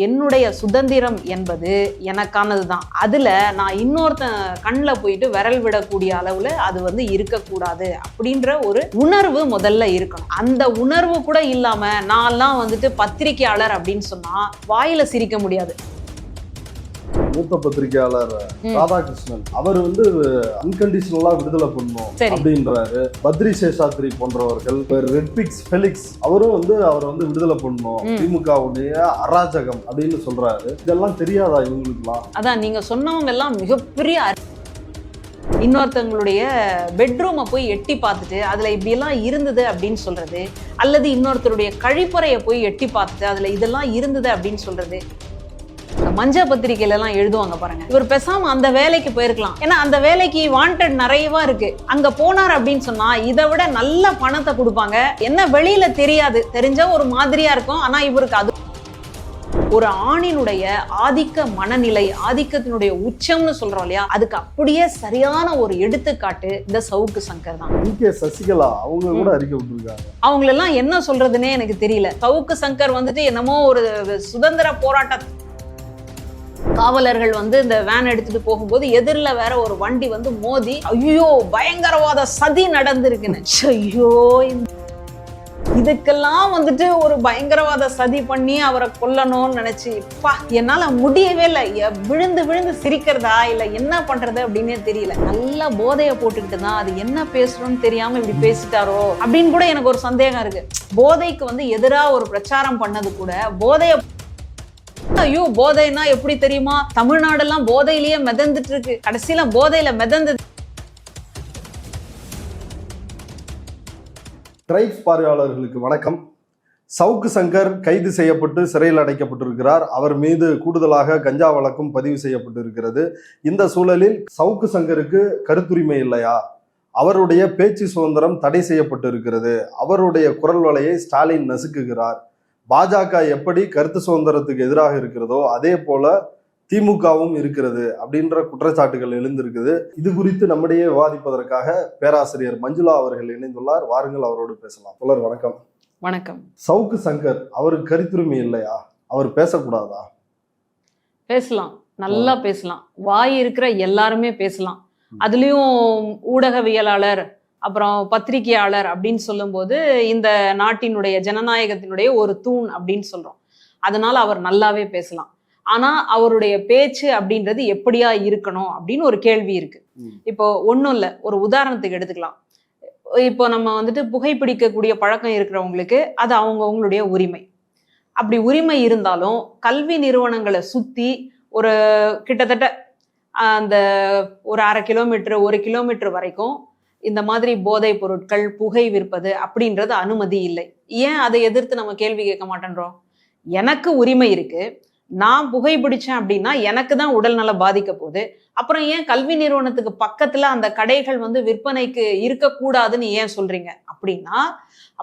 என்னுடைய சுதந்திரம் என்பது எனக்கானது தான். அதுல நான் இன்னொருத்தன் கண்ணில் போயிட்டு விரல் விடக்கூடிய அளவுல அது வந்து இருக்கக்கூடாது அப்படின்ற ஒரு உணர்வு முதல்ல இருக்கணும். அந்த உணர்வு கூட இல்லாம நான்லாம் வந்துட்டு பத்திரிகையாளர் அப்படின்னு சொன்னா வாயில சிரிக்க முடியாது. மூத்த பத்திரிகையாளர் ராதாகிருஷ்ணன் அவர் வந்து அன்கண்டிஷனலா விடுதலை பண்ணும் அப்படின்றாரு. பத்ரி சேஷாத்ரி போன்றவர்கள், ரெட்பிக்ஸ் ஃபெலிக்ஸ் அவரும் வந்து அவரை வந்து விடுதலை பண்ணும், திமுகவுடைய அராஜகம் அப்படின்னு சொல்றாரு. இதெல்லாம் தெரியாதா இவங்களுக்குலாம்? அதான் நீங்க சொன்னவங்க எல்லாம் மிகப்பெரிய இன்னொருத்தவங்களுடைய பெட்ரூமை போய் எட்டி பார்த்துட்டு அதுல இப்படியெல்லாம் இருந்தது அப்படின்னு சொல்றது, அல்லது இன்னொருத்தருடைய கழிப்பறையை போய் எட்டி பார்த்துட்டு அதுல இதெல்லாம் இருந்தது அப்படின்னு சொல்றது. மஞ்ச பத்திரிகையில எல்லாம் எழுதுவாங்க பாருங்க, இவர் பேசாம அந்த வேலைக்கு போயிருக்கலாம், ஏன்னா அந்த வேலைக்கு வாண்டட் நிறையவா இருக்கு, அங்க போனார் அப்படின்னு சொன்னா இதை விட நல்ல பணத்தை கொடுப்பாங்க, என்ன வெளியில தெரியாது, தெரிஞ்ச ஒரு மாதிரியா இருக்கும், ஆனா இவருக்கு அது ஒரு ஆணினுடைய ஆதிக்க மனநிலை, ஆதிக்கத்தினுடைய உச்சம்னு சொல்றோம் இல்லையா, அதுக்கு அப்படியே சரியான ஒரு எடுத்துக்காட்டு இந்த சவுக்கு சங்கர் தான். சசிகலா அவங்க கூட அறிக்கை விட்டுருக்காங்க. அவங்களெல்லாம் என்ன சொல்றதுன்னே எனக்கு தெரியல. சவுக்கு சங்கர் வந்துட்டு என்னமோ ஒரு சுதந்திர போராட்ட காவலர்கள் வந்து இந்த வேன் எடுத்துட்டு போகும்போது எதிரில் வேற ஒரு வண்டி வந்து மோதி ஐயோ பயங்கரவாத சதி நடந்திருக்குன்னு, ஐயோ இதுக்கெல்லாம் வந்துட்டு ஒரு பயங்கரவாத சதி பண்ணி அவரை கொல்லணும்னு நினைச்சு என்னால முடியவே இல்லை. விழுந்து விழுந்து சிரிக்கிறதா இல்ல என்ன பண்றது அப்படின்னே தெரியல. நல்ல போதைய போட்டுக்கிட்டு தான் அது என்ன பேசுறோம்னு தெரியாம இப்படி பேசிட்டாரோ அப்படின்னு கூட எனக்கு ஒரு சந்தேகம் இருக்கு. போதைக்கு வந்து எதிராக ஒரு பிரச்சாரம் பண்ணது கூட போதைய, ஐயோ போதைன்னா எப்படி தெரியுமா, தமிழ்நாடெல்லாம் போதையிலேயே மிதந்துட்டு இருக்கு, கடைசியில போதையில மிதந்தது. ட்ரைப்ஸ் பார்வையாளர்களுக்கு வணக்கம். சவுக்கு சங்கர் கைது செய்யப்பட்டு சிறையில் அடைக்கப்பட்டிருக்கிறார். அவர் மீது கூடுதலாக கஞ்சா வழக்கும் பதிவு செய்யப்பட்டிருக்கிறது. இந்த சூழலில் சவுக்கு சங்கருக்கு கருத்துரிமை இல்லையா? அவருடைய பேச்சு சுதந்திரம் தடை செய்யப்பட்டு இருக்கிறது. அவருடைய குரல் வலையை ஸ்டாலின் நசுக்குகிறார். பாஜக எப்படி கருத்து சுதந்திரத்துக்கு எதிராக இருக்கிறதோ அதே போல திமுகவும் இருக்கிறது அப்படின்ற குற்றச்சாட்டுகள் எழுந்திருக்குது. இது குறித்து நம்மிடையே விவாதிப்பதற்காக பேராசிரியர் மஞ்சுளா அவர்கள் இணைந்துள்ளார். வாருங்கள் அவரோடு பேசலாம். புலர் வணக்கம். வணக்கம். சவுக்கு சங்கர் அவருக்கு கருத்துரிமை இல்லையா? அவர் பேசக்கூடாதா? பேசலாம், நல்லா பேசலாம். வாய் இருக்கிற எல்லாருமே பேசலாம். அதுலயும் ஊடகவியலாளர் அப்புறம் பத்திரிகையாளர் அப்படின்னு சொல்லும்போது இந்த நாட்டினுடைய ஜனநாயகத்தினுடைய ஒரு தூண் அப்படின்னு சொல்றோம். அதனால அவர் நல்லாவே பேசலாம். ஆனா அவருடைய பேச்சு அப்படின்றது எப்படியா இருக்கணும் அப்படின்னு ஒரு கேள்வி இருக்கு. இப்போ ஒன்றும் இல்லை, ஒரு உதாரணத்துக்கு எடுத்துக்கலாம். இப்போ நம்ம வந்துட்டு புகைப்பிடிக்கக்கூடிய பழக்கம் இருக்கிறவங்களுக்கு அது அவங்களுடைய உரிமை. அப்படி உரிமை இருந்தாலும் கல்வி நிறுவனங்களை சுத்தி ஒரு கிட்டத்தட்ட அந்த ஒரு 1/2 கிலோமீட்டர் 1 கிலோமீட்டர் வரைக்கும் இந்த மாதிரி போதைப் பொருட்கள் புகை விற்பது அப்படின்றது அனுமதி இல்லை. ஏன் அதை எதிர்த்து நம்ம கேள்வி கேட்க மாட்டேன்றோம்? எனக்கு உரிமை இருக்கு, நான் புகைப்பிடிச்சேன் அப்படின்னா எனக்கு தான் உடல் நலம் பாதிக்க போகுது. அப்புறம் ஏன் கல்வி நிறுவனத்துக்கு பக்கத்துல அந்த கடைகள் வந்து விற்பனைக்கு இருக்கக்கூடாதுன்னு ஏன் சொல்றீங்க அப்படின்னா,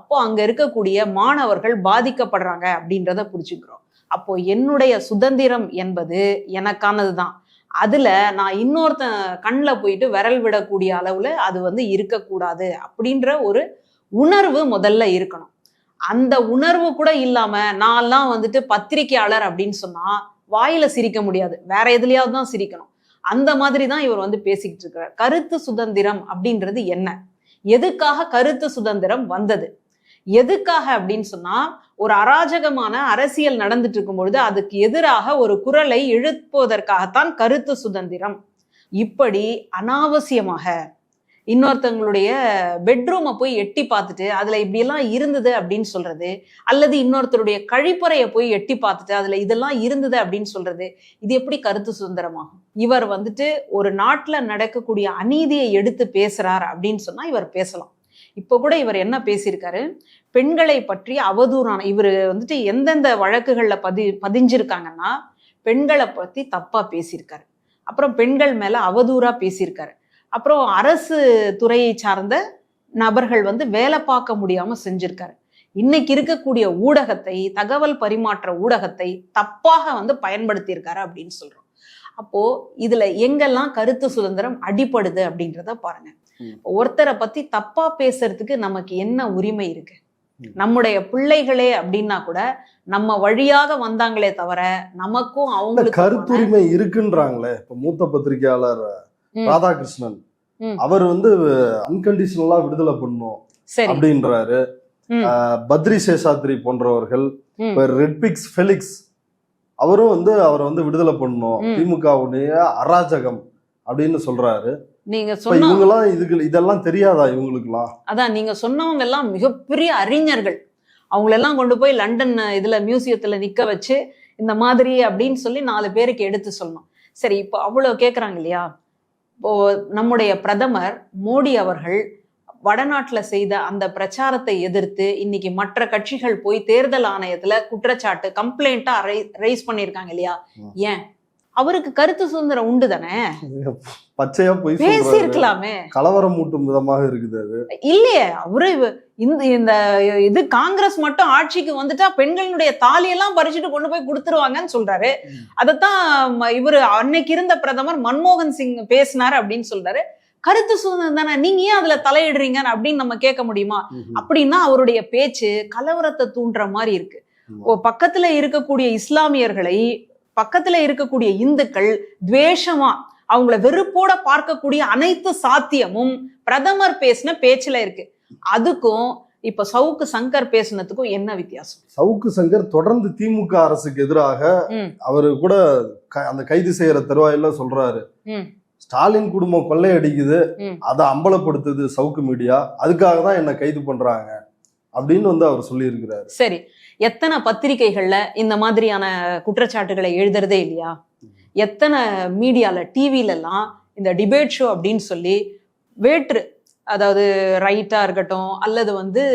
அப்போ அங்க இருக்கக்கூடிய மாணவர்கள் பாதிக்கப்படுறாங்க அப்படின்றத புரிச்சுக்கிறோம். அப்போ என்னுடைய சுதந்திரம் என்பது எனக்கானது தான். அதுல நான் இன்னொருத்தன் கண்ணில் போயிட்டு விரல் விடக்கூடிய அளவுல அது வந்து இருக்கக்கூடாது அப்படின்ற ஒரு உணர்வு முதல்ல இருக்கணும். அந்த உணர்வு கூட இல்லாம நான்லாம் வந்துட்டு பத்திரிகையாளர் அப்படின்னு சொன்னா வாயில சிரிக்க முடியாது, வேற எதுலயாவது தான் சிரிக்கணும். அந்த மாதிரி தான் இவர் வந்து பேசிக்கிட்டு இருக்கிறார். கருத்து சுதந்திரம் அப்படின்றது என்ன? எதுக்காக கருத்து சுதந்திரம் வந்தது? எதுக்காக அப்படின்னு சொன்னா, ஒரு அராஜகமான அரசியல் நடந்துட்டு இருக்கும் பொழுது அதுக்கு எதிராக ஒரு குரலை எழுப்புவதற்காகத்தான் கருத்து சுதந்திரம். இப்படி அனாவசியமாக இன்னொருத்தவங்களுடைய பெட்ரூமை போய் எட்டி பார்த்துட்டு அதுல இப்படியெல்லாம் இருந்தது அப்படின்னு சொல்றது, அல்லது இன்னொருத்தருடைய கழிப்பறையை போய் எட்டி பார்த்துட்டு அதுல இதெல்லாம் இருந்தது அப்படின்னு சொல்றது, இது எப்படி கருத்து சுதந்திரமாகும்? இவர் வந்துட்டு ஒரு நாட்டுல நடக்கக்கூடிய அநீதியை எடுத்து பேசுறார் அப்படின்னு சொன்னா இவர் பேசலாம். இப்போ கூட இவர் என்ன பேசியிருக்காரு, பெண்களை பற்றி அவதூறான, இவர் வந்துட்டு எந்தெந்த வழக்குகள்ல பதிஞ்சிருக்காங்கன்னா பெண்களை பத்தி தப்பா பேசியிருக்காரு, அப்புறம் பெண்கள் மேல அவதூறா பேசியிருக்காரு, அப்புறம் அரசு துறையை சார்ந்த நபர்கள் வந்து வேலை பார்க்க முடியாம செஞ்சிருக்காரு. இன்னைக்கு இருக்கக்கூடிய ஊடகத்தை, தகவல் பரிமாற்ற ஊடகத்தை தப்பாக வந்து பயன்படுத்தியிருக்காரு அப்படின்னு சொல்றோம். அப்போ இதுல எங்கெல்லாம் கருத்து சுதந்திரம் அடிபடுது அப்படின்றத பாருங்க. ஒருத்தரை பத்தி தப்பா பேசுறதுக்கு நமக்கு என்ன உரிமை இருக்கு? நம்முடைய பிள்ளைகளே அப்படின்னா கூட நம்ம வழியாக வந்தாங்களே தவிர நமக்கும் அவங்களுக்கு கருத்துரிமை இருக்குன்றாங்களே. இப்ப மூத்த பத்திரிகையாளர் ராதாகிருஷ்ணன் அவர் அன்கண்டிஷனலா விடுதலை பண்ணும் அப்படின்றாரு. பத்ரி சேஷாத்ரி போன்றவர்கள், ரெட்பிக்ஸ் ஃபெலிக்ஸ் அவரும் அவரை விடுதலை பண்ணணும், திமுகவுடைய அராஜகம் அப்படின்னு சொல்றாரு. நீங்க சொன்ன இதெல்லாம் தெரியாதா இவங்களுக்குலாம்? அதான் நீங்க சொன்னவங்க எல்லாம் மிகப்பெரிய அறிஞர்கள். அவங்களெல்லாம் கொண்டு போய் லண்டன் மியூசியத்துல நிக்க வச்சு இந்த மாதிரி அப்படின்னு சொல்லி 4 பேருக்கு எடுத்து சொல்லணும். சரி, இப்போ அவ்வளவு கேக்குறாங்க இல்லையா? இப்போ நம்முடைய பிரதமர் மோடி அவர்கள் வடநாட்டுல செய்த அந்த பிரச்சாரத்தை எதிர்த்து இன்னைக்கு மற்ற கட்சிகள் போய் தேர்தல் ஆணையத்துல குற்றச்சாட்டு கம்ப்ளைண்டா ரைஸ் பண்ணிருக்காங்க இல்லையா? ஏன்? அவருக்கு கருத்து சுதந்திரம் உண்டு தானே, பச்சையா போய் பேசி இருக்கலாமே. கலவரம் மூட்டும் விதமாக இருக்குது அது இல்லையே. அவரு இந்த இது காங்கிரஸ் மட்டும் ஆட்சிக்கு வந்துட்டா பெண்களுடைய தாலியெல்லாம் பறிச்சுட்டு கொண்டு போய் கொடுத்துருவாங்கன்னு சொல்றாரு. அதத்தான் இவரு அன்னைக்கு இருந்த பிரதமர் மன்மோகன் சிங் பேசினாரு அப்படின்னு சொல்றாரு. கருத்து சுதந்திரம் தானே, நீங்க ஏன் அதுல தலையிடுறீங்க அப்படின்னு நம்ம கேட்க முடியுமா? அப்படின்னா அவருடைய பேச்சு கலவரத்தை தூண்டுற மாதிரி இருக்கு. பக்கத்துல இருக்கக்கூடிய இஸ்லாமியர்களை, பக்கத்துல இருக்கக்கூடிய இந்துக்கள் துவேஷமா அவங்கள வெறுப்போட பார்க்கக்கூடிய அனைத்து சாத்தியமும் பிரதமர் பேசின பேச்சுல இருக்கு. அதுக்கும் இப்ப சவுக்கு சங்கர் பேசினதுக்கும் என்ன வித்தியாசம்? சவுக்கு சங்கர் தொடர்ந்து திமுக அரசுக்கு எதிராக அவரு கூட அந்த கைது செய்யற தருவாயில சொல்றாரு, ஸ்டாலின் குடும்பம் கொள்ளையடிக்குது, அதை அம்பலப்படுத்துது சவுக்கு மீடியா, அதுக்காக தான் என்ன கைது பண்றாங்க அப்படின்னு அவர் சொல்லி இருக்கிறாரு. சரி, எத்தனை பத்திரிகைகள்ல இந்த மாதிரியான குற்றச்சாட்டுகளை எழுதுறதே இல்லையா? எத்தனை மீடியால, டிவில எல்லாம் இந்த டிபேட் ஷோ அப்படின்னு சொல்லி வேற்று, அதாவது ரைட்டா இருக்கட்டும் அல்லது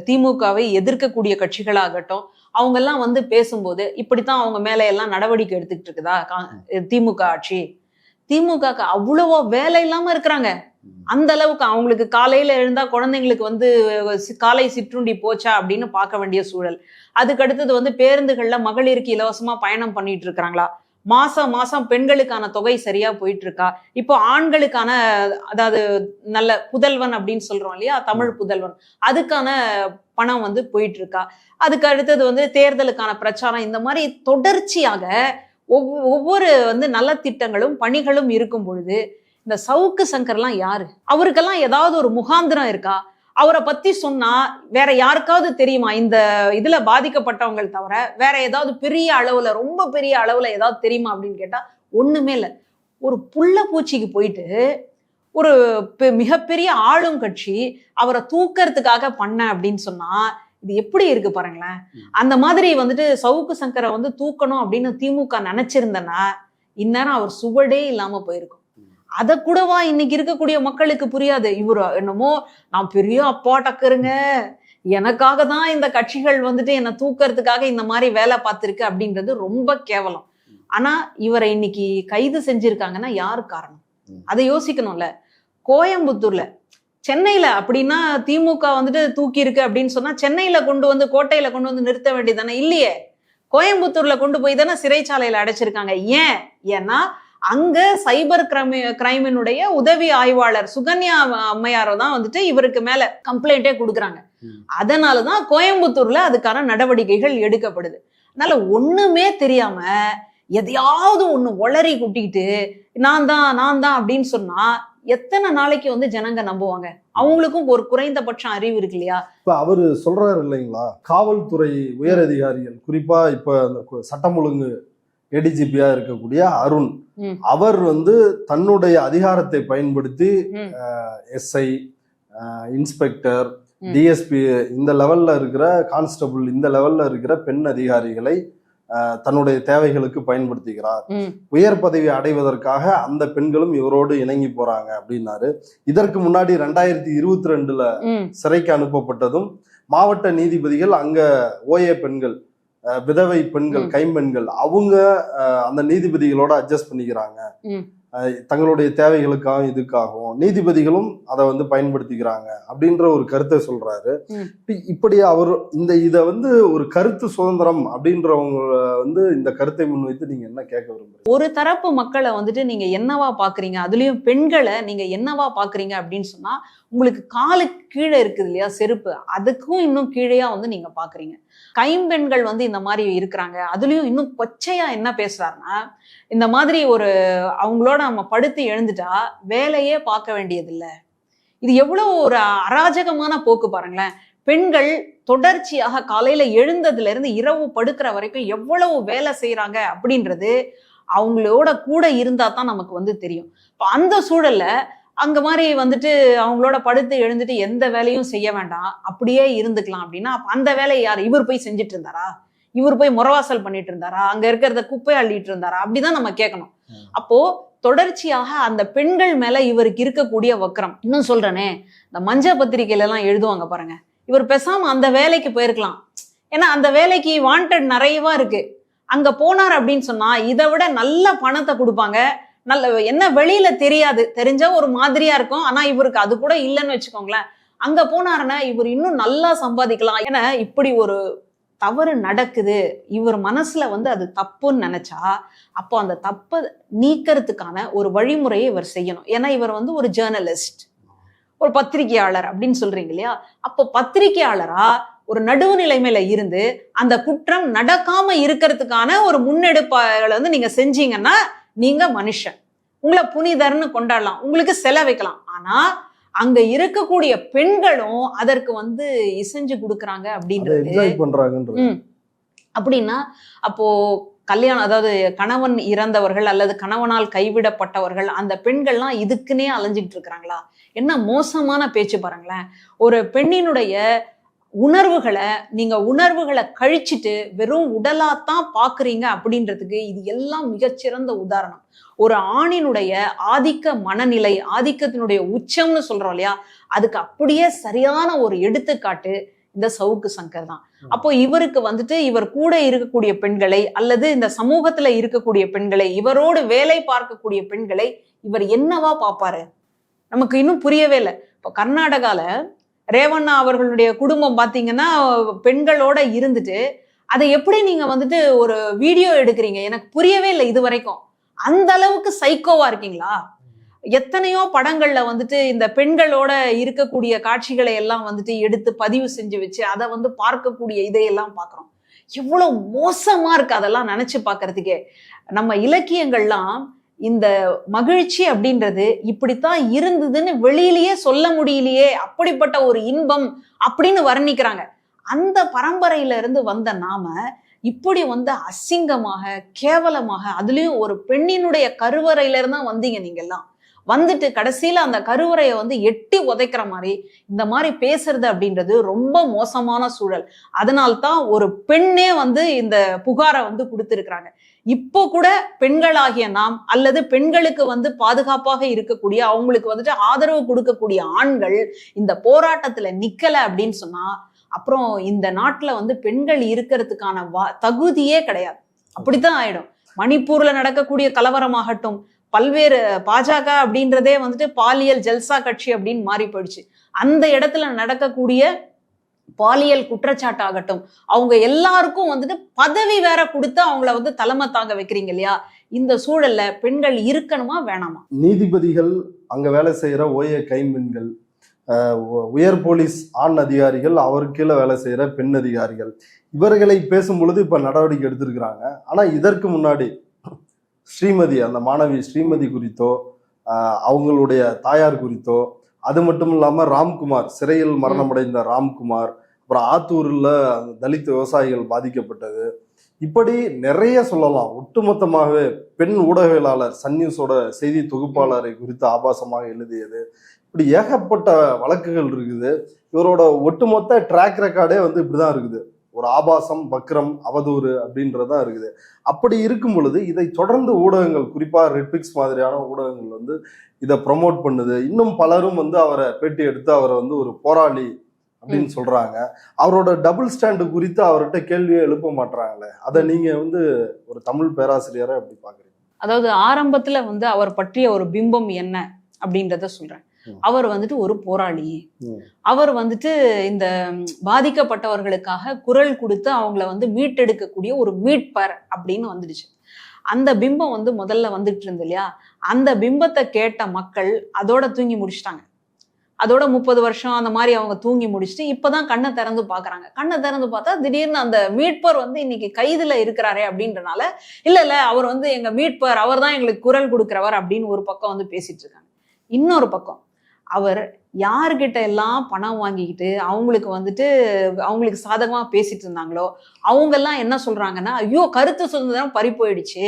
திமுகவை எதிர்க்கக்கூடிய கட்சிகளாகட்டும், அவங்க எல்லாம் பேசும்போது இப்படித்தான் அவங்க மேல எல்லாம் நடவடிக்கை எடுத்துக்கிட்டு இருக்குதா திமுக ஆட்சி? திமுக அவ்வளவோ வேலை இல்லாம இருக்கிறாங்க. அந்த அளவுக்கு அவங்களுக்கு காலையில எழுந்தா குழந்தைங்களுக்கு காலை சிற்றுண்டி போச்சா அப்படின்னு பார்க்க வேண்டிய சூழல். அதுக்கு அடுத்தது பேருந்துகள்ல மகளிருக்கு இலவசமா பயணம் பண்ணிட்டு இருக்கிறாங்களா? மாசம் மாசம் பெண்களுக்கான தொகை சரியா போயிட்டு இருக்கா? இப்போ ஆண்களுக்கான, அதாவது நல்ல புதல்வன் அப்படின்னு சொல்றோம் இல்லையா, தமிழ் புதல்வன், அதுக்கான பணம் போயிட்டு இருக்கா? அதுக்கு அடுத்தது தேர்தலுக்கான பிரச்சாரம், இந்த மாதிரி தொடர்ச்சியாக ஒவ்வொரு நலத்திட்டங்களும் பணிகளும் இருக்கும் பொழுது இந்த சவுக்கு சங்கர்லாம் யாரு? அவருக்கெல்லாம் ஏதாவது ஒரு முகாந்திரம் இருக்கா? அவரை பத்தி சொன்னா வேற யாருக்காவது தெரியுமா? இந்த இதுல பாதிக்கப்பட்டவங்க தவிர வேற ஏதாவது பெரிய அளவுல, ரொம்ப பெரிய அளவுல ஏதாவது தெரியுமா அப்படின்னு கேட்டா ஒண்ணுமே இல்லை. ஒரு புள்ள பூச்சிக்கு போயிட்டு ஒரு மிகப்பெரிய ஆளும் கட்சி அவரை தூக்கறதுக்காக பண்ண அப்படின்னு சொன்னா இது எப்படி இருக்கு பாருங்களேன். அந்த மாதிரி சவுக்கு சங்கரை தூக்கணும் அப்படின்னு திமுக நினைச்சிருந்தனா இந்நேரம் அவர் சுவடே இல்லாம போயிருக்கும். அதை கூடவா இன்னைக்கு இருக்கக்கூடிய மக்களுக்கு புரியாது. இவரு என்னமோ நான் பெரிய அப்பா டக்கருங்க, எனக்காக தான் இந்த கட்சிகள் என்னை தூக்கறதுக்காக இந்த மாதிரி வேலை பார்த்திருக்கு அப்படின்றது ரொம்ப கேவலம். ஆனா இவரை இன்னைக்கு கைது செஞ்சிருக்காங்கன்னா யாரு காரணம்? அதை யோசிக்கணும்ல. கோயம்புத்தூர்ல, சென்னையில அப்படின்னா திமுக தூக்கி இருக்கு அப்படின்னு சொன்னா சென்னையில கொண்டு கோட்டையில கொண்டு நிறுத்த வேண்டியதானே? இல்லையே, கோயம்புத்தூர்ல கொண்டு போய் தானே சிறைச்சாலையில அடைச்சிருக்காங்க. ஏன்னா அங்க சைபர் கிரைமினுடைய உதவி ஆய்வாளர் சுகன்யா அம்மையாரோ தான் இவருக்கு மேல கம்ப்ளைண்டே கொடுக்குறாங்க. அதனாலதான் கோயம்புத்தூர்ல அதுக்கான நடவடிக்கைகள் எடுக்கப்படுது. அதனால ஒண்ணுமே தெரியாம எதையாவது ஒண்ணு ஒளறி குட்டிக்கிட்டு நான் தான் அப்படின்னு சொன்னா எத்தனை நாளைக்கு ஜனங்க நம்புவாங்க? அவங்களுக்கும் ஒரு குறைந்தபட்சம் அறிவு இருக்கு இல்லையா? இப்ப அவரு சொல்றாரு இல்லைங்களா, காவல்துறை உயர் அதிகாரிகள், குறிப்பா இப்ப சட்டம் ஒழுங்கு ஏடிஜிபியா இருக்கக்கூடிய அருண், அவர் தன்னுடைய அதிகாரத்தை பயன்படுத்தி எஸ்ஐ, இன்ஸ்பெக்டர், டிஎஸ்பி, இந்த லெவல்ல இருக்கிற கான்ஸ்டபிள், இந்த லெவல்ல இருக்கிற பெண் அதிகாரிகளை தன்னுடைய தேவைகளுக்கு பயன்படுத்துகிறார். உயர் பதவி அடைவதற்காக அந்த பெண்களும் இவரோடு இணங்கி போறாங்க அப்படின்னாரு. இதற்கு முன்னாடி 2022 சிறைக்கு அனுப்பப்பட்டதும் மாவட்ட நீதிபதிகள் அங்க ஓஏ பெண்கள், விதவை பெண்கள், கைம்பெண்கள், அவங்க அந்த நீதிபதிகளோட அட்ஜஸ்ட் பண்ணிக்கிறாங்க. தங்களுடைய தேவைகளுக்காகவும் இதுக்காகவும் நீதிபதிகளும் அதை வந்து பயன்படுத்திக்கிறாங்க அப்படின்ற ஒரு கருத்தை சொல்றாரு. இப்படி அவர் இதை வந்து ஒரு கருத்து சுதந்திரம் அப்படின்றவங்க வந்து இந்த கருத்தை முன்வைத்து நீங்க என்ன கேட்க விரும்புறீங்க? ஒரு தரப்பு மக்களை வந்துட்டு நீங்க என்னவா பாக்குறீங்க, அதுலயும் பெண்களை நீங்க என்னவா பாக்குறீங்க அப்படின்னு சொன்னா, உங்களுக்கு காலுக்கு கீழே இருக்குது இல்லையா செருப்பு, அதுக்கும் இன்னும் கீழேயா வந்து நீங்க பாக்குறீங்க. கைம்பெண்கள் வந்து இந்த மாதிரி இருக்கிறாங்க. அதுலயும் இன்னும் கொச்சையா என்ன பேசுறாருன்னா, இந்த மாதிரி ஒரு அவங்களோட நம்ம படுத்து எழுந்துட்டா வேலையே பார்க்க வேண்டியதில்லை. இது எவ்வளவு ஒரு அராஜகமான போக்கு பாருங்களேன். பெண்கள் தொடர்ச்சியாக காலையில எழுந்ததுல இருந்து இரவு படுக்கிற வரைக்கும் எவ்வளவு வேலை செய்யறாங்க அப்படின்றது அவங்களோட கூட இருந்தா தான் நமக்கு வந்து தெரியும். இப்போ அந்த சூழல்ல அங்க மாதிரி வந்துட்டு அவங்களோட படுத்து எழுந்துட்டு எந்த வேலையும் செய்ய வேண்டாம், அப்படியே இருந்துக்கலாம் அப்படின்னா அந்த வேலையை யார்? இவர் போய் செஞ்சுட்டு இருந்தாரா? இவர் போய் முறவாசல் பண்ணிட்டு இருந்தாரா? அங்க இருக்கிறத குப்பை அள்ளிட்டு இருந்தாரா? அப்படிதான் நம்ம கேட்கணும். அப்போ தொடர்ச்சியாக அந்த பெண்கள் மேல இவருக்கு இருக்கக்கூடிய வக்கரம். இன்னும் சொல்றேனே, இந்த மஞ்ச பத்திரிகையில எல்லாம் எழுதுவாங்க பாருங்க, இவர் பேசாம அந்த வேலைக்கு போயிருக்கலாம். ஏன்னா அந்த வேலைக்கு வாண்டட் நிறையவா இருக்கு. அங்க போனார் அப்படின்னு சொன்னா இதை விட நல்ல பணத்தை கொடுப்பாங்க. நல்ல என்ன வெளியில தெரியாது, தெரிஞ்சா ஒரு மாதிரியா இருக்கும். ஆனா இவருக்கு அது கூட இல்லைன்னு வச்சுக்கோங்களேன். அங்க போனாருன்னா இவர் இன்னும் நல்லா சம்பாதிக்கலாம். ஏன்னா இப்படி ஒரு தவறு நடக்குது, இவர் மனசுல வந்து அது தப்புன்னு நினைச்சா அப்போ அந்த தப்பை நீக்கிறதுக்கான ஒரு வழிமுறையை இவர் செய்யணும். ஏன்னா இவர் வந்து ஒரு ஜேர்னலிஸ்ட், ஒரு பத்திரிகையாளர் அப்படின்னு சொல்றீங்க இல்லையா? அப்போ பத்திரிகையாளரா ஒரு நடுவு நிலைமையில இருந்து அந்த குற்றம் நடக்காம இருக்கிறதுக்கான ஒரு முன்னெடுப்பாளை வந்து நீங்க செஞ்சீங்கன்னா நீங்க மனுஷன், உங்களை புனிதர்னு கொண்டாடலாம், உங்களுக்கு செலவைக்கலாம். ஆனா அங்க இருக்கக்கூடிய பெண்களும் அதற்கு வந்து இசைஞ்சு கொடுக்குறாங்க அப்படின்றது. அப்படின்னா அப்போ கல்யாணம், அதாவது கணவன் இறந்தவர்கள் அல்லது கணவனால் கைவிடப்பட்டவர்கள், அந்த பெண்கள்லாம் இதுக்குன்னே அலைஞ்சிட்டு இருக்கிறாங்களா? என்ன மோசமான பேச்சு பாருங்களேன். ஒரு பெண்ணினுடைய உணர்வுகளை கழிச்சிட்டு வெறும் உடலாத்தான் பாக்குறீங்க அப்படின்றதுக்கு இது எல்லாம் மிகச்சிறந்த உதாரணம். ஒரு ஆணினுடைய ஆதிக்க மனநிலை, ஆதிக்கத்தினுடைய உச்சம்னு சொல்றோம் இல்லையா, அதுக்கு அப்படியே சரியான ஒரு எடுத்துக்காட்டு இந்த சவுக்கு சங்கர் தான். அப்போ இவருக்கு வந்துட்டு இவர் கூட இருக்கக்கூடிய பெண்களை அல்லது இந்த சமூகத்துல இருக்கக்கூடிய பெண்களை, இவரோடு வேலை பார்க்கக்கூடிய பெண்களை இவர் என்னவா பாப்பாரு? நமக்கு இன்னும் புரியவே இல்லை. இப்போ கர்நாடகால ரேவண்ணா அவர்களுடைய குடும்பம் பாத்தீங்கன்னா பெண்களோட இருந்துட்டு அதை எப்படி நீங்க வந்துட்டு ஒரு வீடியோ எடுக்கிறீங்க? எனக்கு புரியவே இல்லை இது வரைக்கும். அந்த அளவுக்கு சைக்கோவா இருக்கீங்களா? எத்தனையோ படங்கள்ல வந்துட்டு இந்த பெண்களோட இருக்கக்கூடிய காட்சிகளை எல்லாம் வந்துட்டு எடுத்து பதிவு செஞ்சு வச்சு அதை வந்து பார்க்கக்கூடிய இதையெல்லாம் பாக்குறோம். எவ்வளவு மோசமா இருக்கு அதெல்லாம் நினைச்சு பாக்குறதுக்கே. நம்ம இலக்கியங்கள்லாம் இந்த மகிழ்ச்சி அப்படின்றது இப்படித்தான் இருந்ததுன்னு வெளியிலேயே சொல்ல முடியலையே, அப்படிப்பட்ட ஒரு இன்பம் அப்படின்னு வர்ணிக்கிறாங்க. அந்த பரம்பரையில இருந்து வந்த நாம இப்படி வந்து அசிங்கமாக கேவலமாக, அதுலயும் ஒரு பெண்ணினுடைய கருவறையில இருந்தா வந்தீங்க நீங்க எல்லாம், வந்துட்டு கடைசியில அந்த கருவறையை வந்து எட்டி உதைக்கிற மாதிரி இந்த மாதிரி பேசுறது அப்படின்றது ரொம்ப மோசமான சூழல். அதனால்தான் ஒரு பெண்ணே வந்து இந்த புகாரை வந்து கொடுத்திருக்கிறாங்க. இப்போ கூட பெண்களாகிய நாம் அல்லது பெண்களுக்கு வந்து பாதுகாப்பாக இருக்கக்கூடிய, அவங்களுக்கு வந்துட்டு ஆதரவு கொடுக்கக்கூடிய ஆண்கள் இந்த போராட்டத்துல நிக்கல அப்படின்னு சொன்னா அப்புறம் இந்த நாட்டுல வந்து பெண்கள் இருக்கிறதுக்கான தகுதியே கிடையாது. அப்படித்தான் ஆயிடும். மணிப்பூர்ல நடக்கக்கூடிய கலவரமாகட்டும், பல்வேறு பாஜக அப்படின்றதே வந்துட்டு பாலியல் ஜல்சா கட்சி அப்படின்னு மாறி போயிடுச்சு. அந்த இடத்துல நடக்கக்கூடிய பாலியல் குற்றச்சாட்டாகட்டும், அவங்க எல்லாருக்கும் வந்துட்டு பதவி வேற கொடுத்து அவங்கள வந்து தலைமை தாங்க வைக்கிறீங்க இல்லையா? இந்த சூழல்ல பெண்கள் இருக்கணுமா வேணாமா? நீதிபதிகள், அங்க வேலை செய்யற ஓய கைம்பெண்கள், உயர் போலீஸ் ஆண் அதிகாரிகள், அவருக்கு கீழே வேலை செய்யற பெண் அதிகாரிகள், இவர்களை பேசும் பொழுது இப்ப நடவடிக்கை எடுத்திருக்கிறாங்க. ஆனா இதற்கு முன்னாடி ஸ்ரீமதி, அந்த மாணவி ஸ்ரீமதி குறித்தோ அவங்களுடைய தாயார் குறித்தோ, அது மட்டும் இல்லாம ராம்குமார், சிறையில் மரணமடைந்த ராம்குமார், அப்புறம் ஆத்தூர்ல தலித் விவசாயிகள் பாதிக்கப்பட்டது, இப்படி நிறைய சொல்லலாம். ஒட்டுமொத்தமாகவே பெண் ஊடகவியலாளர் சன் நியூஸோட செய்தி தொகுப்பாளரை குறித்து ஆபாசமாக எழுதியது, இப்படி ஏகப்பட்ட வழக்குகள் இருக்குது. இவரோட ஒட்டுமொத்த ட்ராக் ரெக்கார்டே வந்து இப்படிதான் இருக்குது. ஒரு ஆபாசம், வக்ரம், அவதூறு அப்படின்றதான் இருக்குது. அப்படி இருக்கும் பொழுது இதை தொடர்ந்து ஊடகங்கள், குறிப்பா ரெட்பிக்ஸ் மாதிரியான ஊடகங்கள் வந்து இதை ப்ரொமோட் பண்ணுது. இன்னும் பலரும் வந்து அவரை பேட்டி எடுத்து அவரை வந்து ஒரு போராளி அப்படின்னு சொல்றாங்க. அவரோட டபுள் ஸ்டாண்டு குறித்து அவர்கிட்ட கேள்வியே எழுப்ப மாட்டாங்களே, அதை நீங்க வந்து ஒரு தமிழ் பேராசிரியரை எப்படி பாக்குறீங்க? அதாவது ஆரம்பத்துல வந்து அவர் பற்றிய ஒரு பிம்பம் என்ன அப்படின்றத சொல்றேன். அவர் வந்துட்டு ஒரு போராளி. அவர் வந்துட்டு இந்த பாதிக்கப்பட்டவர்களுக்காக குரல் கொடுத்து அவங்கள வந்து மீட்டெடுக்கக்கூடிய ஒரு மீட்பர் அப்படின்னு வந்துடுச்சு. அந்த பிம்பம் வந்து முதல்ல வந்துட்டு இருந்து இல்லையா, அந்த பிம்பத்தை கேட்ட மக்கள் அதோட தூங்கி முடிச்சிட்டாங்க. அதோட 30 வருஷம் அந்த மாதிரி அவங்க தூங்கி முடிச்சுட்டு இப்பதான் கண்ணை திறந்து பாக்குறாங்க. கண்ணை திறந்து பார்த்தா திடீர்னு அந்த மீட்பர் வந்து இன்னைக்கு கைதுல இருக்கிறாரே அப்படின்றனால, இல்ல அவர் வந்து எங்க மீட்பர், அவர் தான் எங்களுக்கு குரல் கொடுக்கிறவர் அப்படின்னு ஒரு பக்கம் வந்து பேசிட்டு இருக்காங்க. இன்னொரு பக்கம் அவர் யார்கிட்ட எல்லாம் பணம் வாங்கிக்கிட்டு அவங்களுக்கு வந்துட்டு அவங்களுக்கு சாதகமா பேசிட்டு இருந்தாங்களோ அவங்க எல்லாம் என்ன சொல்றாங்கன்னா, ஐயோ கருத்து சுதந்திரம் பறி போயிடுச்சு,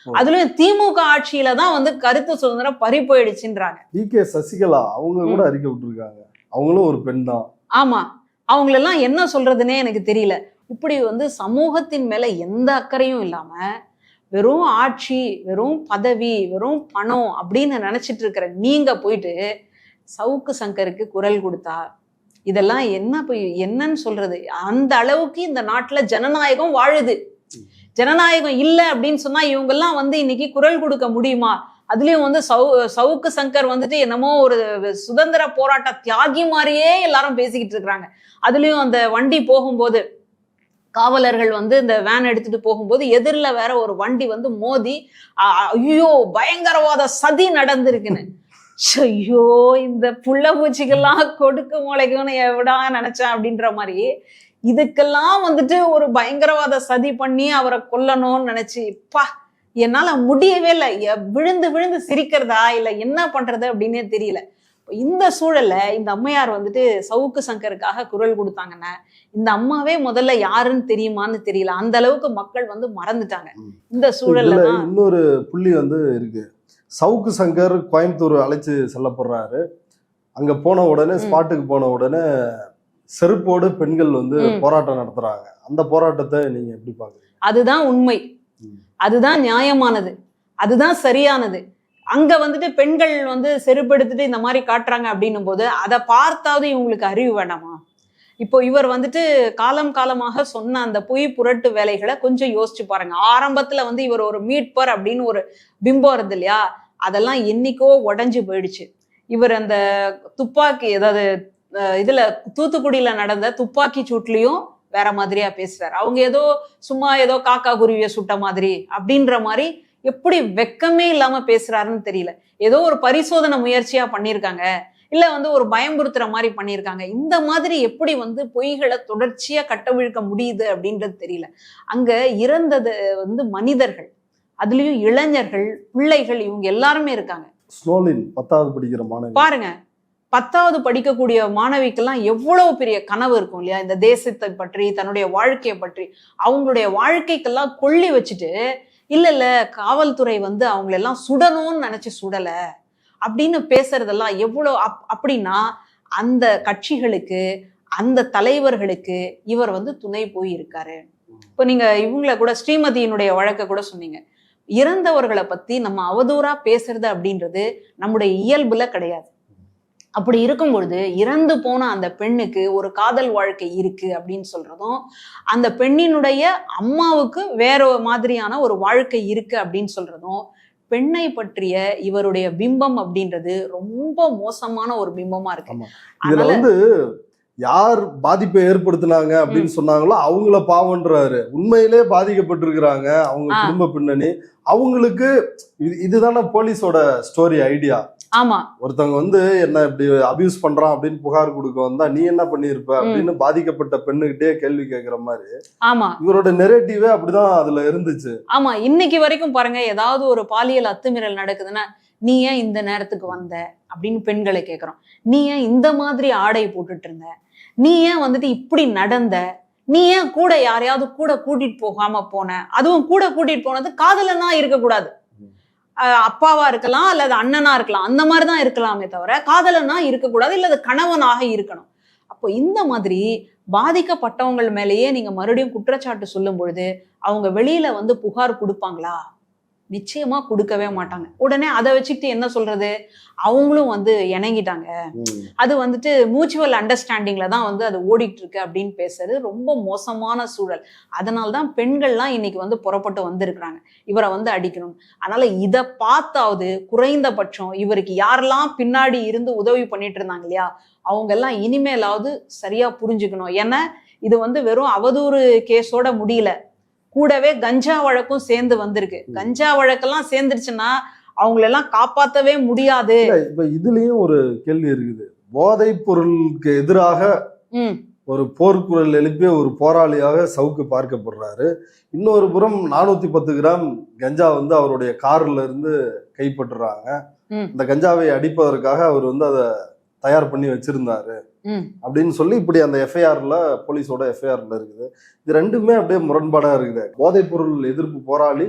அதுலயும் திமுக ஆட்சியில தான் வந்து கருத்து சுதந்திரம் பறி போயிடுச்சுன்றாங்க. டி.கே. சசிகலா அவங்க கூட அறிக்கை விட்டுருக்காங்க. அவங்களும் ஒரு பெண் தான். ஆமா, அவங்களெல்லாம் என்ன சொல்றதுன்னே எனக்கு தெரியல. இப்படி வந்து சமூகத்தின் மேல எந்த அக்கறையும் இல்லாம வெறும் ஆட்சி, வெறும் பதவி, வெறும் பணம் அப்படின்னு நினைச்சிட்டு இருக்கிற நீங்க போயிட்டு சவுக்கு சங்கருக்கு குரல் கொடுத்தா இதெல்லாம் என்னன்னு சொல்றது? அந்த அளவுக்கு இந்த நாட்டுல ஜனநாயகம் வாழுது. ஜனநாயகம் இல்லை அப்படின்னு சொன்னா இவங்கெல்லாம் வந்து இன்னைக்கு குரல் கொடுக்க முடியுமா? அதுலயும் வந்து சவுக்கு சங்கர் வந்துட்டு என்னமோ ஒரு சுதந்திர போராட்ட தியாகி மாதிரியே எல்லாரும் பேசிக்கிட்டு இருக்கிறாங்க. அதுலயும் அந்த வண்டி போகும்போது காவலர்கள் வந்து இந்த வேன் எடுத்துட்டு போகும்போது எதிரில வேற ஒரு வண்டி வந்து மோதி ஐயோ பயங்கரவாத சதி நடந்திருக்குன்னு. ஐயோ இந்த புள்ள பூச்சிக்கெல்லாம் கொடுக்க மூளைக்குன்னு எவிடா நினைச்சேன் அப்படின்ற மாதிரி இதுக்கெல்லாம் வந்துட்டு ஒரு பயங்கரவாத சதி பண்ணி அவரை கொல்லணும்னு நினைச்சு என்னால முடியவே இல்லை. விழுந்து விழுந்து சிரிக்கிறதா இல்ல என்ன பண்றது அப்படின்னே தெரியல. இந்த சூழல்ல இந்த அம்மையார் வந்துட்டு சவுக்கு சங்கருக்காக குரல் கொடுத்தாங்கன்னா இந்த அம்மாவே முதல்ல யாருன்னு தெரியுமான்னு தெரியல. அந்த அளவுக்கு மக்கள் வந்து மறந்துட்டாங்க. இந்த சூழல்ல இன்னொரு புள்ளி வந்து இருக்கு. சவுக்கு சங்கர் கோயம்புத்தூர் அழைச்சு செல்லப்படுறாரு. அங்க போன உடனே ஸ்பாட்டுக்கு போன உடனே செருப்போடு பெண்கள் வந்து போராட்டம் நடத்துறாங்க. அந்த போராட்டத்தை நீங்க எப்படி பாக்குறீங்க? அதுதான் உண்மை, அதுதான் நியாயமானது, அதுதான் சரியானது. அங்க வந்துட்டு பெண்கள் வந்து செருப்படுத்திட்டு இந்த மாதிரி காட்டுறாங்க அப்படின்னும் போது அதை பார்த்தாவது இவங்களுக்கு அறிவு வேண்டாமா? இப்போ இவர் வந்துட்டு காலம் காலமாக சொன்ன அந்த பொய் புரட்டு வேலைகளை கொஞ்சம் யோசிச்சு பாருங்க. ஆரம்பத்துல வந்து இவர் ஒரு மீட்பர் அப்படின்னு ஒரு பிம்பம் இருந்து இல்லையா, அதெல்லாம் என்னைக்கோ உடஞ்சு போயிடுச்சு. இவர் அந்த துப்பாக்கி ஏதாவது இதுல தூத்துக்குடியில நடந்த துப்பாக்கி சூட்லயும் வேற மாதிரியா பேசுறாரு. அவங்க ஏதோ சும்மா ஏதோ காக்கா குருவிய சுட்ட மாதிரி அப்படின்ற மாதிரி எப்படி வெக்கமே இல்லாம பேசுறாருன்னு தெரியல. ஏதோ ஒரு பரிசோதனை முயற்சியா பண்ணியிருக்காங்க, இல்ல வந்து ஒரு பயம்புறுத்துற மாதிரி பண்ணியிருக்காங்க. இந்த மாதிரி எப்படி வந்து பொய்களை தொடர்ச்சியா கட்டவிழ்க்க முடியுது அப்படின்றது தெரியல. அங்க இறந்தது வந்து மனிதர்கள், அதுலயும் இளைஞர்கள், பிள்ளைகள், இவங்க எல்லாருமே இருக்காங்க. ஸ்னோலின் 10வது படிக்கிற மாணவி பாருங்க, 10வது படிக்கக்கூடிய மாணவிக்கெல்லாம் எவ்வளவு பெரிய கனவு இருக்கும் இல்லையா, இந்த தேசத்தை பற்றி, தன்னுடைய வாழ்க்கையை பற்றி. அவங்களுடைய வாழ்க்கைக்கெல்லாம் கொள்ளி வச்சுட்டு இல்ல காவல்துறை வந்து அவங்களெல்லாம் சுடணும்னு நினைச்சு சுடல அப்படின்னு பேசுறதெல்லாம் எவ்வளவு அப்படின்னா அந்த கட்சிகளுக்கு, அந்த தலைவர்களுக்கு இவர் வந்து துணை போய் இருக்காரு. இப்போ நீங்க இவங்கள கூட ஸ்ரீமதியினுடைய வழக்க கூட சொன்னீங்க. இறந்தவர்களை பத்தி நம்ம அவதூறா பேசுறது அப்படின்றது நம்முடைய இயல்புல கிடையாது. அப்படி இருக்கும் பொழுது இறந்து போன அந்த பெண்ணுக்கு ஒரு காதல் வாழ்க்கை இருக்கு அப்படின்னு சொல்றதும், அந்த பெண்ணினுடைய அம்மாவுக்கு வேற மாதிரியான ஒரு வாழ்க்கை இருக்கு அப்படின்னு சொல்றதும், பெண்ணை பற்றிய இவருடைய பிம்பம் அப்படின்றது ரொம்ப மோசமான ஒரு பிம்பமா இருக்கு. இதுல வந்து யார் பாதிப்பை ஏற்படுத்தினாங்க அப்படின்னு சொன்னாங்களோ அவங்கள பாவன்றாரு. உண்மையிலே பாதிக்கப்பட்டிருக்கிறாங்க அவங்க குடும்ப பின்னணி. அவங்களுக்கு இதுதானே போலீஸோட ஸ்டோரி ஐடியா. ஆமா, ஒருத்தவங்க வந்து என்ன இப்படி அபியூஸ் பண்றான் அப்படின்னு புகார் கொடுக்க வந்தா நீ என்ன பண்ணிருப்ப அப்படின்னு பாதிக்கப்பட்ட பெண்ணுகிட்டே கேள்வி கேட்கிற மாதிரி. ஆமா, இவரோட நெரேட்டிவே அப்படிதான் அதுல இருந்துச்சு. ஆமா, இன்னைக்கு வரைக்கும் பாருங்க, ஏதாவது ஒரு பாலியல் அத்துமீறல் நடக்குதுன்னா நீ ஏன் இந்த நேரத்துக்கு வந்த அப்படின்னு பெண்களை கேட்கிறோம். நீ ஏன் இந்த மாதிரி ஆடை போட்டுட்டு இருந்த, நீ ஏன் வந்துட்டு இப்படி நடந்த, நீ ஏன் கூட யாரையாவது கூட கூட்டிட்டு போகாம போன, அதுவும் கூட கூட்டிட்டு போனது காதலனா இருக்கக்கூடாது, அப்பாவா இருக்கலாம் அல்லது அண்ணனா இருக்கலாம், அந்த மாதிரிதான் இருக்கலாமே தவிர காதலனா இருக்கக்கூடாது, இல்ல கணவனாக இருக்கணும். அப்போ இந்த மாதிரி பாதிக்கப்பட்டவங்க மேலேயே நீங்க மறுபடியும் குற்றச்சாட்டு சொல்லும் பொழுது அவங்க வெளியில வந்து புகார் கொடுப்பாங்களா? நிச்சயமா கொடுக்கவே மாட்டாங்க. உடனே அதை வச்சுக்கிட்டு என்ன சொல்றது, அவங்களும் வந்து இணங்கிட்டாங்க, அது வந்துட்டு மியூச்சுவல் அண்டர்ஸ்டாண்டிங்ல தான் வந்து அது ஓடிட்டு இருக்கு அப்படின்னு பேசுறது ரொம்ப மோசமான சூழல். அதனால்தான் பெண்கள்லாம் இன்னைக்கு வந்து புறப்பட்டு வந்திருக்கிறாங்க இவரை வந்து அடிக்கணும். அதனால இதை பார்த்தாவது குறைந்தபட்சம் இவருக்கு யாரெல்லாம் பின்னாடி இருந்து உதவி பண்ணிட்டு இருந்தாங்க இல்லையா, அவங்க எல்லாம் இனிமேலாவது சரியா புரிஞ்சுக்கணும். ஏன்னா இது வந்து வெறும் அவதூறு கேஸோட முடியல, கூடவே கஞ்சா வழக்கும் சேர்ந்து வந்திருக்கு. கஞ்சா வழக்கெல்லாம் சேர்ந்துருச்சுன்னா அவங்களெல்லாம் காப்பாற்றவே முடியாது. இப்ப இதுலயும் ஒரு கேள்வி இருக்குது. போதைப் பொருளுக்கு எதிராக ஒரு போர்க்குரல் எழுப்பிய ஒரு போராளியாக சவுக்கு பார்க்கப்படுறாரு. இன்னொரு புறம் 410 கிராம் கஞ்சா வந்து அவருடைய கார்ல இருந்து கைப்பற்றுறாங்க. இந்த கஞ்சாவை அடிப்பதற்காக அவர் வந்து அதை தயார் பண்ணி வச்சிருந்தாரு அப்படின்னு சொல்லி இப்படி அந்த எஃப்ஐஆர்ல போலீஸோட எஃப்ஐஆர்ல இருக்குது. இது ரெண்டுமே அப்படியே முரண்பாடா இருக்குது. போதைப் பொருள் எதிர்ப்பு போராளி,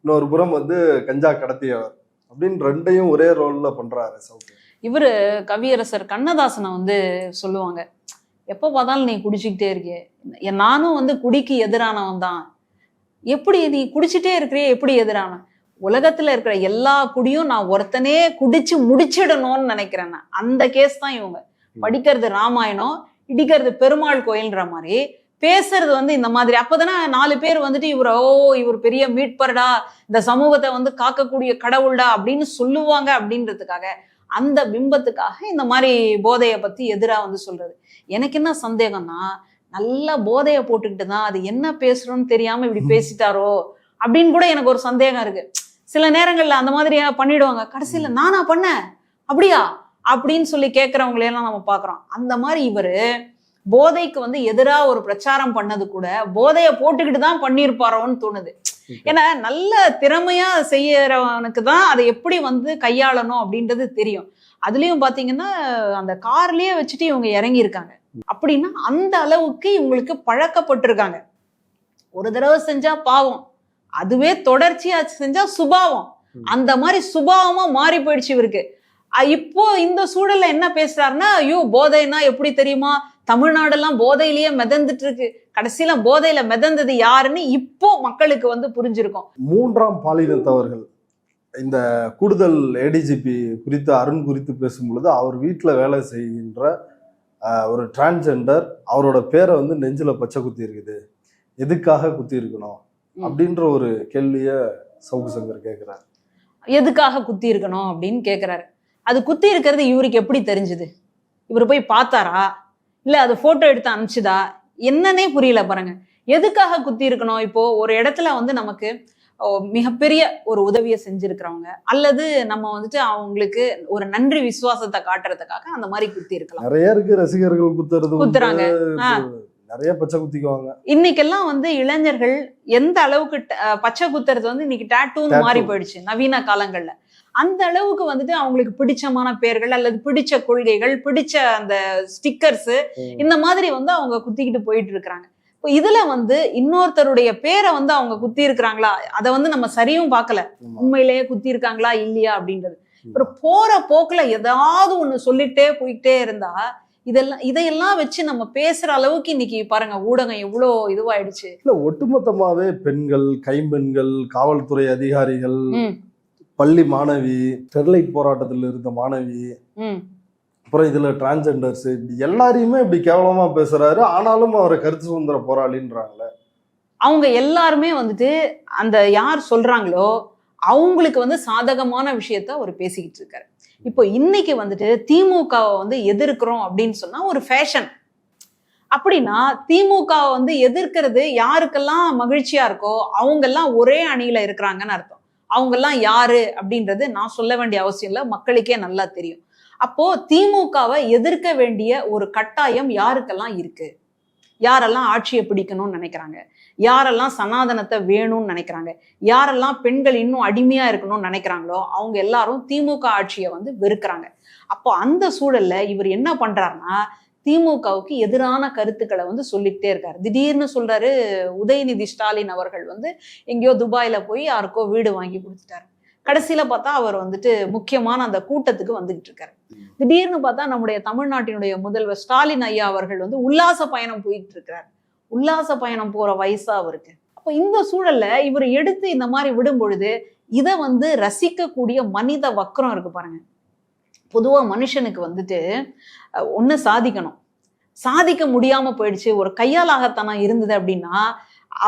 இன்னொரு புறம் வந்து கஞ்சா கடத்தியவர் அப்படின்னு ரெண்டையும் ஒரே ரோல்ல பண்றாரு சவுக்கு. இவரு கவியரசர் கண்ணதாசனை வந்து சொல்லுவாங்க, எப்ப பார்த்தாலும் நீ குடிச்சுக்கிட்டே இருக்கியே, நானும் வந்து குடிக்கு எதிரானவன் தான், எப்படி நீ குடிச்சுட்டே இருக்கிறியே, எப்படி எதிரான, உலகத்துல இருக்கிற எல்லா குடியும் நான் ஒருத்தனே குடிச்சு முடிச்சிடணும்னு நினைக்கிறேன். அந்த கேஸ் தான் இவங்க. படிக்கிறது ராமாயணம், இடிக்கிறது பெருமாள் கோயில்ன்ற மாதிரி பேசுறது வந்து இந்த மாதிரி. அப்பதானே 4 பேர் வந்துட்டு இவர் பெரிய மீட்பர்டா, இந்த சமூகத்தை வந்து காக்கக்கூடிய கடவுள்டா அப்படின்னு சொல்லுவாங்க. அப்படின்றதுக்காக, அந்த பிம்பத்துக்காக இந்த மாதிரி போதைய பத்தி எதிரா வந்து சொல்றது. எனக்கு என்ன சந்தேகம்னா, நல்லா போதைய போட்டுக்கிட்டு தான் அது என்ன பேசுறோம்னு தெரியாம இப்படி பேசிட்டாரோ அப்படின்னு கூட எனக்கு ஒரு சந்தேகம் இருக்கு. சில நேரங்கள்ல அந்த மாதிரி பண்ணிடுவாங்க, கடைசியில நானா பண்ண அப்படியா அப்படின்னு சொல்லி கேட்கறவங்களையெல்லாம் நம்ம பாக்குறோம். அந்த மாதிரி இவரு போதைக்கு வந்து எதிரா ஒரு பிரச்சாரம் பண்ணது கூட போதைய போட்டுக்கிட்டு தான் பண்ணியிருப்பாரோன்னு தோணுது. ஏன்னா நல்ல திறமையா செய்யறவனுக்கு தான் அதை எப்படி வந்து கையாளணும் அப்படின்றது தெரியும். அதுலயும் பாத்தீங்கன்னா அந்த கார்லயே வச்சுட்டு இவங்க இறங்கி இருக்காங்க அப்படின்னா அந்த அளவுக்கு இவங்களுக்கு பழக்கப்பட்டிருக்காங்க. ஒரு தடவை செஞ்சா பாவம், அதுவே தொடர்ச்சியா செஞ்சா சுபாவம். அந்த மாதிரி சுபாவமா மாறி போயிடுச்சு இவருக்கு. இப்போ இந்த சூழல்ல என்ன பேசுறாருன்னா, ஐயோ போதைன்னா எப்படி தெரியுமா, தமிழ்நாடெல்லாம் போதையிலேயே மிதந்துட்டு இருக்கு, கடைசியில போதையில மிதந்தது யாருன்னு இப்போ மக்களுக்கு வந்து புரிஞ்சிருக்கும். 3ஆம் பாலினத்தவர்கள் இந்த கூடுதல் ஏடிஜிபி குறித்து அருண் குறித்து பேசும் பொழுது, அவர் வீட்டுல வேலை செய்கின்ற ஒரு டிரான்ஸ்ஜெண்டர், அவரோட பேரை வந்து நெஞ்சில பச்சை குத்தி இருக்குது, எதுக்காக குத்தி இருக்கணும் அப்படின்ற ஒரு கேள்விய சவுக்கு சங்கர் கேட்கிறார். எதுக்காக குத்தி இருக்கணும் அப்படின்னு கேட்கிறாரு. அது குத்தி இருக்கிறது இவருக்கு எப்படி தெரிஞ்சுது? இவர் போய் பார்த்தாரா, இல்ல அது போட்டோ எடுத்து அனுப்பிச்சுதா, என்னன்னே புரியல பாருங்க. எதுக்காக குத்தி இருக்கணும்? இப்போ ஒரு இடத்துல வந்து நமக்கு மிகப்பெரிய ஒரு உதவியை செஞ்சிருக்கிறவங்க, அல்லது நம்ம வந்துட்டு அவங்களுக்கு ஒரு நன்றி விசுவாசத்தை காட்டுறதுக்காக அந்த மாதிரி குத்தி இருக்கலாம். நிறைய இருக்கு, ரசிகர்கள் குத்துறாங்க, நிறைய பச்சை குத்திக்குவாங்க. இன்னைக்கெல்லாம் வந்து இளைஞர்கள் எந்த அளவுக்கு பச்சை குத்துறது வந்து இன்னைக்கு டாட்டூன்னு மாறி போயிடுச்சு நவீன காலங்கள்ல. அந்த அளவுக்கு வந்துட்டு அவங்களுக்கு பிடிச்சமான பெயர்கள் அல்லது பிடிச்ச கொள்கைகள், பிடிச்ச அந்த ஸ்டிக்கர்ஸ், இந்த மாதிரி வந்து அவங்க குத்திக்கிட்டு போயிட்டு இருக்கிறாங்க. இப்போ இதுல வந்து இன்னொருத்தருடைய பேரை வந்து அவங்க குத்தி இருக்கிறாங்களா, அதை வந்து நம்ம சரியும் பார்க்கல, உண்மையிலேயே குத்தி இருக்காங்களா இல்லையா அப்படின்றது. அப்புறம் போற போக்குல ஏதாவது ஒண்ணு சொல்லிட்டே போயிட்டே இருந்தா இதையெல்லாம் வச்சு நம்ம பேசுற அளவுக்கு இன்னைக்கு பாருங்க ஊடகம் எவ்வளோ இதுவாயிடுச்சு. இல்ல ஒட்டுமொத்தமாவே பெண்கள், கைம்பெண்கள், காவல்துறை அதிகாரிகள், பள்ளி மாணவி, ஸ்டெர்லைட் போராட்டத்தில் இருந்த மாணவி, அப்புறம் இதுல டிரான்ஸ்ஜெண்டர்ஸ், எல்லாரையுமே இப்படி கேவலமா பேசுறாரு. ஆனாலும் அவரை கருத்து சுதந்திர போராளின்றாங்களே. அவங்க எல்லாருமே வந்துட்டு அந்த யார் சொல்றாங்களோ அவங்களுக்கு வந்து சாதகமான விஷயத்த அவர் பேசிக்கிட்டு இருக்காரு. இப்போ இன்னைக்கு வந்துட்டு திமுகவை வந்து எதிர்க்கிறோம் அப்படின்னு சொன்னா ஒரு ஃபேஷன். அப்படின்னா திமுகவை வந்து எதிர்க்கிறது யாருக்கெல்லாம் மகிழ்ச்சியா இருக்கோ அவங்கெல்லாம் ஒரே அணியில இருக்கிறாங்கன்னு அர்த்தம். அவங்கெல்லாம் யாரு அப்படின்றது நான் சொல்ல வேண்டிய அவசியம் இல்லை, மக்களுக்கே நல்லா தெரியும். அப்போ திமுகவை எதிர்க்க வேண்டிய ஒரு கட்டாயம் யாருக்கெல்லாம் இருக்கு? யாரெல்லாம் ஆட்சியை பிடிக்கணும்னு நினைக்கிறாங்க, யாரெல்லாம் சனாதனத்தை வேணும்னு நினைக்கிறாங்க, யாரெல்லாம் பெண்கள் இன்னும் அடிமையா இருக்கணும்னு நினைக்கிறாங்களோ அவங்க எல்லாரும் திமுக ஆட்சியை வந்து வெறுக்கிறாங்க. அப்போ அந்த சூழல்ல இவர் என்ன பண்றாருன்னா, திமுகவுக்கு எதிரான கருத்துக்களை வந்து சொல்லிக்கிட்டே இருக்காரு. திடீர்னு சொல்றாரு, உதயநிதி ஸ்டாலின் அவர்கள் வந்து எங்கேயோ துபாயில போய் யாருக்கோ வீடு வாங்கி கொடுத்துட்டாரு. கடைசியில பார்த்தா அவர் வந்துட்டு முக்கியமான அந்த கூட்டத்துக்கு வந்துகிட்டு இருக்காரு. திடீர்னு பார்த்தா நம்முடைய தமிழ்நாட்டினுடைய முதல்வர் ஸ்டாலின் ஐயா அவர்கள் வந்து உல்லாச பயணம் போயிட்டு இருக்கிறார். உல்லாச பயணம் போற வயசா அவருக்கு. அப்போ இந்த சூழல்ல இவர் எடுத்து இந்த மாதிரி விடும் பொழுது இதை வந்து ரசிக்கக்கூடிய மனித வக்ரம் இருக்கு பாருங்க. பொதுவா மனுஷனுக்கு வந்துட்டு ஒண்ணு சாதிக்கணும், சாதிக்க முடியாம போயிடுச்சு, ஒரு கையாலாகத்தனம் இருந்தது அப்படின்னா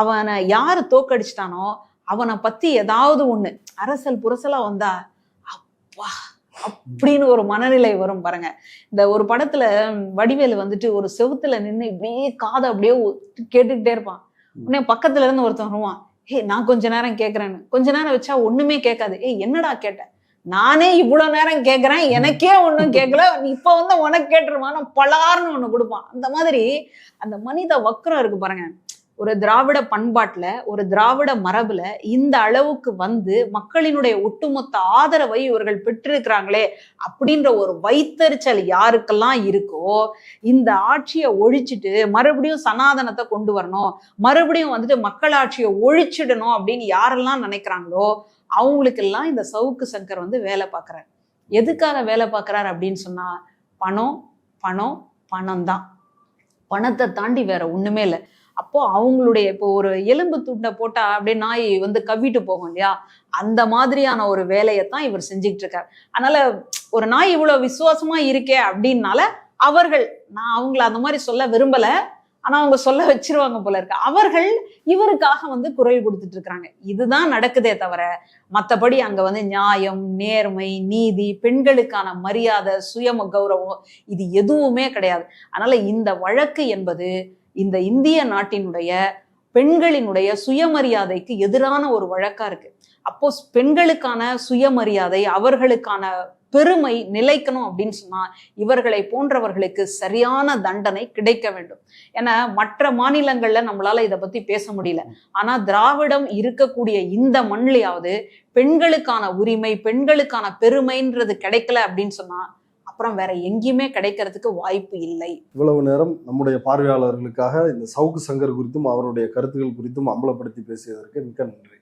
அவனை யாரு தோக்கடிச்சிட்டானோ அவனை பத்தி ஏதாவது ஒண்ணு அரசல் புரசலா வந்தா அப்பா அப்படின்னு ஒரு மனநிலை வரும் பாருங்க. இந்த ஒரு படத்துல வடிவேலு வந்துட்டு ஒரு செவுத்துல நின்று இப்படியே காதை அப்படியே கேட்டுக்கிட்டே இருப்பான். உடனே பக்கத்துல இருந்து ஒருத்தன் வருவான், நான் கொஞ்ச நேரம் கேட்கறேன்னு. கொஞ்ச நேரம் வச்சா ஒண்ணுமே கேட்காது. என்னடா கேட்ட? நானே இவ்வளவு நேரம் கேட்கறேன், எனக்கே ஒண்ணும் கேட்கல, இப்ப வந்து உனக்கு கேட்டுருவான், பலார்னு ஒண்ணு கொடுப்பான். அந்த மாதிரி அந்த மனித வக்ரம் இருக்கு பாருங்க. ஒரு திராவிட பண்பாட்டுல, ஒரு திராவிட மரபுல இந்த அளவுக்கு வந்து மக்களினுடைய ஒட்டுமொத்த ஆதரவை இவர்கள் பெற்றிருக்கிறாங்களே அப்படின்ற ஒரு வைத்தறிச்சல் யாருக்கெல்லாம் இருக்கோ, இந்த ஆட்சியை ஒழிச்சிட்டு மறுபடியும் சனாதனத்தை கொண்டு வரணும், மறுபடியும் வந்துட்டு மக்களாட்சியை ஒழிச்சிடணும் அப்படின்னு யாரெல்லாம் நினைக்கிறாங்களோ அவங்களுக்கெல்லாம் இந்த சவுக்கு சங்கர் வந்து வேலை பார்க்குறாரு. எதுக்காக வேலை பார்க்குறாரு அப்படின்னு சொன்னா, பணம் பணம் பணம் தான். பணத்தை தாண்டி வேற ஒண்ணுமே இல்லை. அப்போ அவங்களுடைய இப்போ ஒரு எலும்பு துண்டை போட்டா அப்படியே நாய் வந்து கவ்விட்டு போகும் இல்லையா, அந்த மாதிரியான ஒரு வேலையைத்தான் இவர் செஞ்சுக்கிட்டு இருக்காரு. அதனால ஒரு நாய் இவ்வளவு விசுவாசமா இருக்கே அப்படின்னால அவர்கள், நான் அவங்கள அந்த மாதிரி சொல்ல விரும்பல, ஆனா அவங்க சொல்ல வச்சிருவாங்க போல இருக்கு, அவர்கள் இவருக்காக வந்து குரல் கொடுத்துட்டு இருக்கிறாங்க. இதுதான் நடக்குதே தவிர மற்றபடி அங்க வந்து நியாயம், நேர்மை, நீதி, பெண்களுக்கான மரியாதை, சுய கௌரவம் இது எதுவுமே கிடையாது. அதனால இந்த வழக்கு என்பது இந்த இந்திய நாட்டினுடைய பெண்களினுடைய சுயமரியாதைக்கு எதிரான ஒரு வழக்கா இருக்கு. அப்போ பெண்களுக்கான சுயமரியாதை, அவர்களுக்கான பெருமை நிலைக்கணும் அப்படின்னு சொன்னா இவர்களை போன்றவர்களுக்கு சரியான தண்டனை கிடைக்க வேண்டும். ஏன்னா மற்ற மாநிலங்கள்ல நம்மளால இதை பத்தி பேச முடியல, ஆனா திராவிடம் இருக்கக்கூடிய இந்த மண்ணிலையாவது பெண்களுக்கான உரிமை, பெண்களுக்கான பெருமைன்றது கிடைக்கல அப்படின்னு சொன்னா அப்புறம் வேற எங்கேயுமே கிடைக்கிறதுக்கு வாய்ப்பு இல்லை. இவ்வளவு நேரம் நம்முடைய பார்வையாளர்களுக்காக இந்த சவுக்கு சங்கர் குறித்தும் அவருடைய கருத்துக்கள் குறித்தும் அம்பலப்படுத்தி பேசியதற்கு மிக்க நன்றி.